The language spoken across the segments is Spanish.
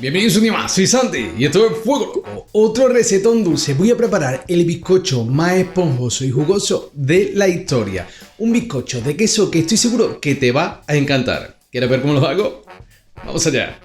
Bienvenidos un día más, soy Santi y esto es Fuego. Otro recetón dulce. Voy a preparar el bizcocho más esponjoso y jugoso de la historia. Un bizcocho de queso que estoy seguro que te va a encantar. ¿Quieres ver cómo lo hago? Vamos allá.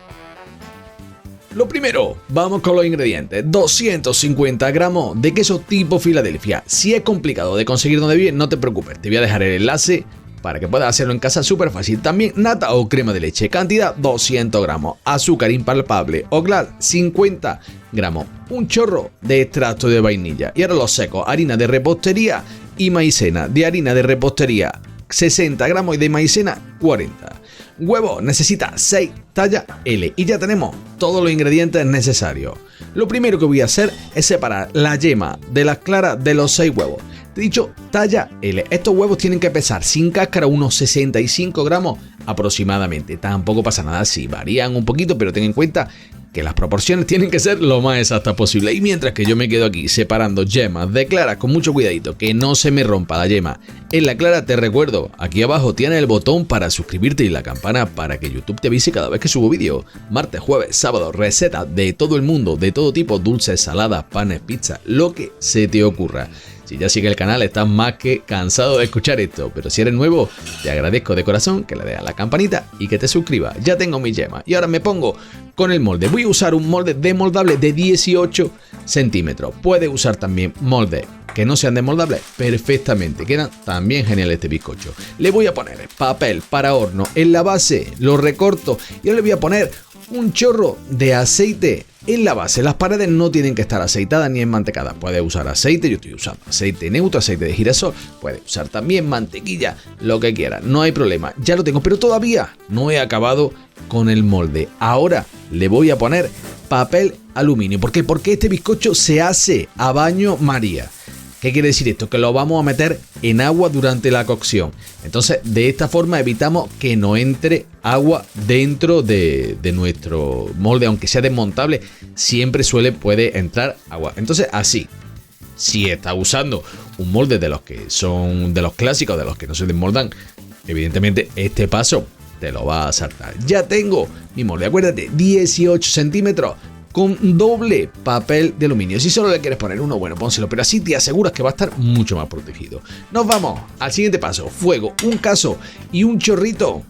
Lo primero, vamos con los ingredientes. 250 gramos de queso tipo Filadelfia. Si es complicado de conseguir donde vives, no te preocupes. Te voy a dejar el enlace para que puedas hacerlo en casa súper fácil. También nata o crema de leche. Cantidad 200 gramos. Azúcar impalpable o glass 50 gramos. Un chorro de extracto de vainilla. Y ahora los secos. Harina de repostería y maicena. De harina de repostería 60 gramos y de maicena 40. Huevo necesita 6 talla L. Y ya tenemos todos los ingredientes necesarios. Lo primero que voy a hacer es separar la yema de las claras de los 6 huevos. Te he dicho talla L. Estos huevos tienen que pesar sin cáscara unos 65 gramos aproximadamente. Tampoco pasa nada si varían un poquito, pero ten en cuenta que las proporciones tienen que ser lo más exactas posible. Y mientras que yo me quedo aquí separando yemas de claras con mucho cuidadito, que no se me rompa la yema en la clara, te recuerdo, aquí abajo tienes el botón para suscribirte y la campana para que YouTube te avise cada vez que subo vídeo. Martes, jueves, sábado, recetas de todo el mundo, de todo tipo, dulces, saladas, panes, pizza, lo que se te ocurra. Si ya sigue el canal, estás más que cansado de escuchar esto, pero si eres nuevo, te agradezco de corazón que le des a la campanita y que te suscribas. Ya tengo mis yemas y ahora me pongo con el molde. Voy a usar un molde desmoldable de 18 centímetros. Puedes usar también moldes que no sean desmoldables perfectamente. Quedan también genial este bizcocho. Le voy a poner papel para horno en la base, lo recorto y ahora le voy a poner un chorro de aceite en la base. Las paredes no tienen que estar aceitadas ni enmantecadas. Puedes usar aceite, yo estoy usando aceite neutro, aceite de girasol. Puedes usar también mantequilla, lo que quieras, no hay problema. Ya lo tengo, pero todavía no he acabado con el molde. Ahora le voy a poner papel aluminio. ¿Por qué? Porque este bizcocho se hace a baño María. ¿Qué quiere decir esto? Que lo vamos a meter en agua durante la cocción. Entonces, de esta forma evitamos que no entre agua dentro de nuestro molde. Aunque sea desmontable, siempre puede entrar agua. Entonces, así. Si estás usando un molde de los que son de los clásicos, de los que no se desmoldan, evidentemente este paso te lo va a saltar. Ya tengo mi molde, acuérdate, 18 centímetros. Con doble papel de aluminio. Si solo le quieres poner uno, bueno, pónselo, pero así te aseguras que va a estar mucho más protegido. Nos vamos al siguiente paso. Fuego, un cazo y un chorrito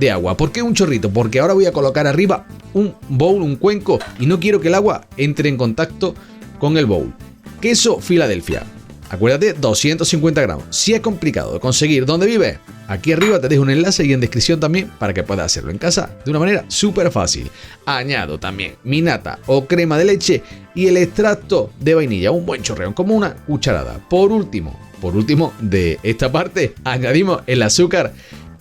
de agua. ¿Por qué un chorrito? Porque ahora voy a colocar arriba un bowl, un cuenco, y no quiero que el agua entre en contacto con el bowl. Queso Filadelfia. Acuérdate, 250 gramos. Si es complicado de conseguir donde vives, aquí arriba te dejo un enlace y en descripción también para que puedas hacerlo en casa de una manera súper fácil. Añado también mi nata o crema de leche y el extracto de vainilla, un buen chorreón, como una cucharada. Por último de esta parte, añadimos el azúcar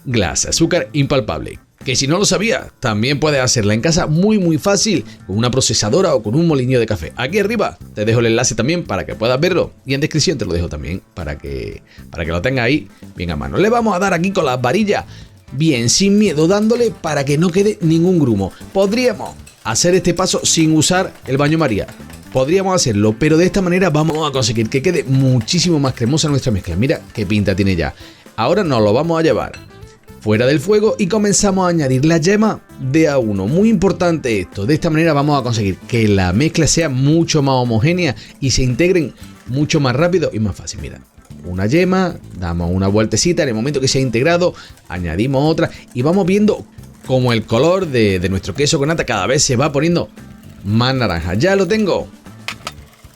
glass, azúcar impalpable. Que si no lo sabías, también puedes hacerla en casa muy fácil con una procesadora o con un molinillo de café. Aquí arriba te dejo el enlace también para que puedas verlo y en descripción te lo dejo también para que lo tengas ahí bien a mano. Le vamos a dar aquí con las varillas bien, sin miedo, dándole para que no quede ningún grumo. Podríamos hacer este paso sin usar el baño María. Podríamos hacerlo, pero de esta manera vamos a conseguir que quede muchísimo más cremosa nuestra mezcla. Mira qué pinta tiene ya. Ahora nos lo vamos a llevar fuera del fuego y comenzamos a añadir la yema de a uno. Muy importante esto. De esta manera vamos a conseguir que la mezcla sea mucho más homogénea y se integren mucho más rápido y más fácil. Mira, una yema, damos una vueltecita, en el momento que se ha integrado, añadimos otra y vamos viendo como el color de nuestro queso con nata cada vez se va poniendo más naranja. Ya lo tengo.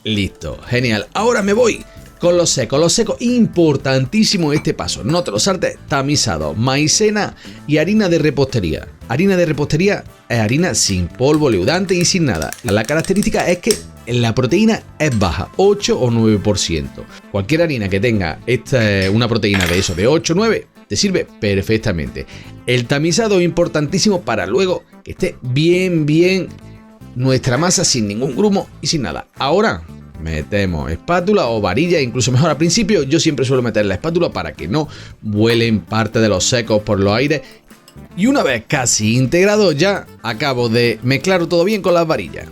Listo, genial. Ahora me voy con los secos, importantísimo este paso, no te lo saltes, tamizado, maicena y harina de repostería. Harina de repostería es harina sin polvo leudante y sin nada. La característica es que la proteína es baja, 8 o 9%. Cualquier harina que tenga una proteína de eso, de 8 o 9, te sirve perfectamente. El tamizado es importantísimo para luego que esté bien nuestra masa sin ningún grumo y sin nada. Ahora metemos espátula o varilla, incluso mejor al principio. Yo siempre suelo meter la espátula para que no vuelen parte de los secos por los aires. Y una vez casi integrado ya acabo de mezclar todo bien con las varillas.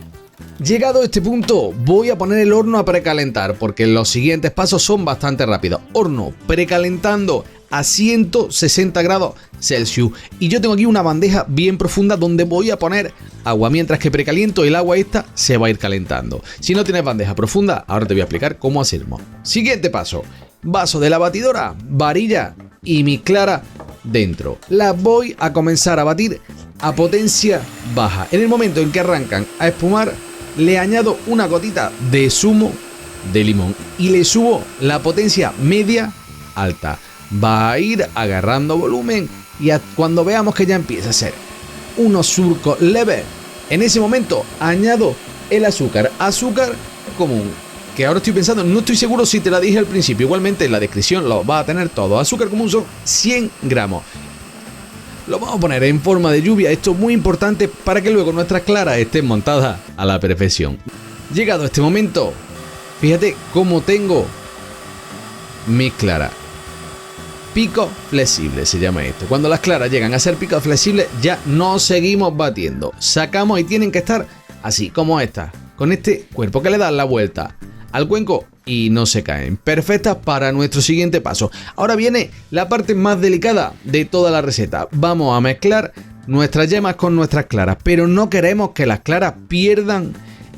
Llegado a este punto voy a poner el horno a precalentar porque los siguientes pasos son bastante rápidos. Horno precalentando a 160 grados Celsius. Y yo tengo aquí una bandeja bien profunda donde voy a poner agua, mientras que precaliento el agua esta se va a ir calentando. Si no tienes bandeja profunda, ahora te voy a explicar cómo hacerlo. Siguiente paso, vaso de la batidora, varilla y mi clara dentro. Las voy a comenzar a batir a potencia baja. En el momento en que arrancan a espumar, le añado una gotita de zumo de limón y le subo la potencia media alta. Va a ir agarrando volumen y cuando veamos que ya empieza a hacer unos surcos leves, en ese momento añado el azúcar común, que ahora estoy pensando, no estoy seguro si te la dije al principio, igualmente en la descripción lo va a tener todo. Azúcar común son 100 gramos. Lo vamos a poner en forma de lluvia, esto es muy importante para que luego nuestras claras estén montadas a la perfección. Llegado este momento, fíjate cómo tengo mis claras. Pico flexible se llama esto. Cuando las claras llegan a ser picos flexibles, ya no seguimos batiendo. Sacamos y tienen que estar así, como esta, con este cuerpo que le dan la vuelta al cuenco y no se caen. Perfectas para nuestro siguiente paso. Ahora viene la parte más delicada de toda la receta. Vamos a mezclar nuestras yemas con nuestras claras, pero no queremos que las claras pierdan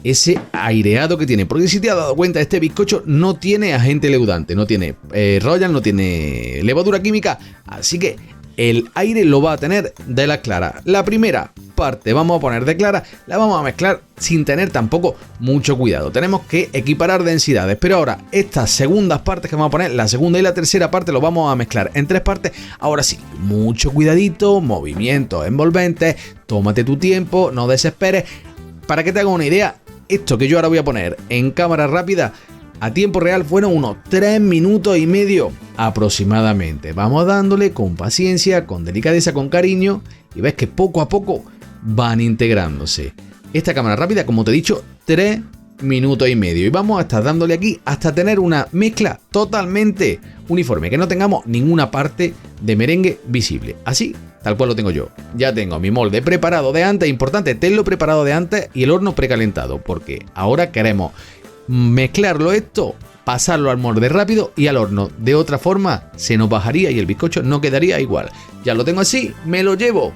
ese aireado que tiene, porque si te has dado cuenta, este bizcocho no tiene agente leudante, no tiene Royal, no tiene levadura química, así que el aire lo va a tener de las claras. La primera parte vamos a poner de clara, la vamos a mezclar sin tener tampoco mucho cuidado, tenemos que equiparar densidades, pero ahora estas segundas partes que vamos a poner, la segunda y la tercera parte, lo vamos a mezclar en tres partes. Ahora sí, mucho cuidadito, movimientos envolventes, tómate tu tiempo, no desesperes. Para que te haga una idea, esto que yo ahora voy a poner en cámara rápida a tiempo real fueron unos 3 minutos y medio aproximadamente. Vamos dándole con paciencia, con delicadeza, con cariño, y ves que poco a poco van integrándose. Esta cámara rápida, como te he dicho, 3 minutos y medio, y vamos a estar dándole aquí hasta tener una mezcla totalmente uniforme, que no tengamos ninguna parte de merengue visible. Así, tal cual lo tengo yo. Ya tengo mi molde preparado de antes, importante, tenlo preparado de antes, y el horno precalentado, porque ahora queremos mezclarlo esto, pasarlo al molde rápido y al horno. De otra forma se nos bajaría y el bizcocho no quedaría igual. Ya lo tengo así, me lo llevo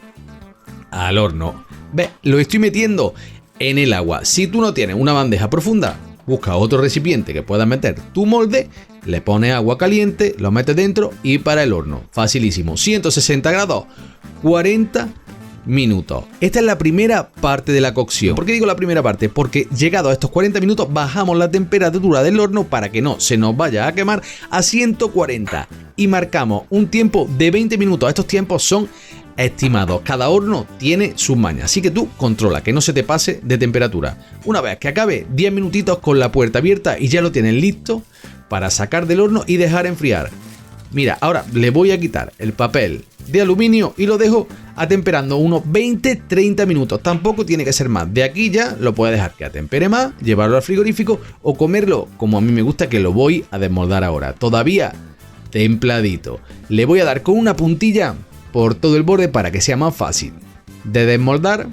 al horno. ¿Ves? Lo estoy metiendo en el agua. Si tú no tienes una bandeja profunda, busca otro recipiente que puedas meter tu molde, le pones agua caliente, lo metes dentro y para el horno. Facilísimo. 160 grados, 40 minutos. Esta es la primera parte de la cocción. ¿Por qué digo la primera parte? Porque llegado a estos 40 minutos bajamos la temperatura del horno para que no se nos vaya a quemar a 140 y marcamos un tiempo de 20 minutos. Estos tiempos son estimados. Cada horno tiene sus mañas, así que tú controla que no se te pase de temperatura. Una vez que acabe, 10 minutitos con la puerta abierta y ya lo tienes listo para sacar del horno y dejar enfriar. Mira, ahora le voy a quitar el papel de aluminio y lo dejo atemperando unos 20-30 minutos. Tampoco tiene que ser más. De aquí ya lo puedes dejar que atempere más, llevarlo al frigorífico o comerlo como a mí me gusta, que lo voy a desmoldar ahora. Todavía templadito. Le voy a dar con una puntilla por todo el borde para que sea más fácil de desmoldar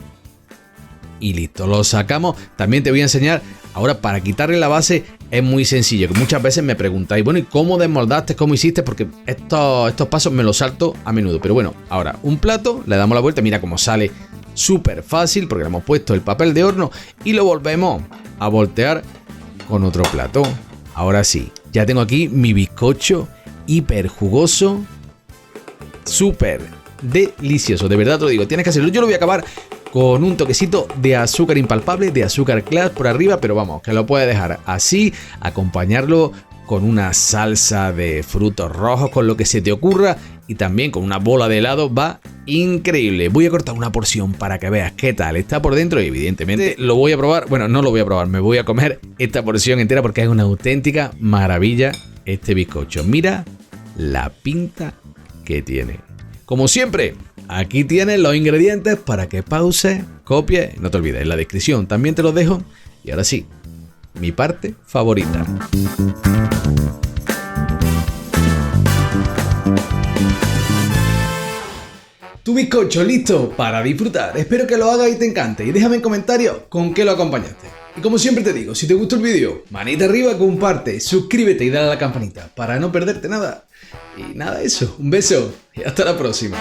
y listo, lo sacamos. También te voy a enseñar ahora para quitarle la base. Es muy sencillo, que muchas veces me preguntáis, bueno, ¿y cómo desmoldaste? ¿Cómo hiciste? Porque estos pasos me los salto a menudo. Pero bueno, ahora un plato, le damos la vuelta, mira cómo sale súper fácil, porque le hemos puesto el papel de horno y lo volvemos a voltear con otro plato. Ahora sí, ya tengo aquí mi bizcocho hiper jugoso, súper delicioso, de verdad te lo digo, tienes que hacerlo. Yo lo voy a acabar con un toquecito de azúcar impalpable, de azúcar glass por arriba, pero vamos, que lo puedes dejar así, acompañarlo con una salsa de frutos rojos, con lo que se te ocurra, y también con una bola de helado, va increíble. Voy a cortar una porción para que veas qué tal está por dentro y evidentemente lo voy a probar, bueno, no lo voy a probar, me voy a comer esta porción entera porque es una auténtica maravilla este bizcocho. Mira la pinta que tiene. Como siempre, aquí tienes los ingredientes para que pauses, copies, no te olvides, en la descripción también te los dejo. Y ahora sí, mi parte favorita. tu bizcocho listo para disfrutar. Espero que lo hagas y te encante. Y déjame en comentarios con qué lo acompañaste. Y como siempre te digo, si te gustó el vídeo, manita arriba, comparte, suscríbete y dale a la campanita para no perderte nada. Y nada, eso. Un beso y hasta la próxima.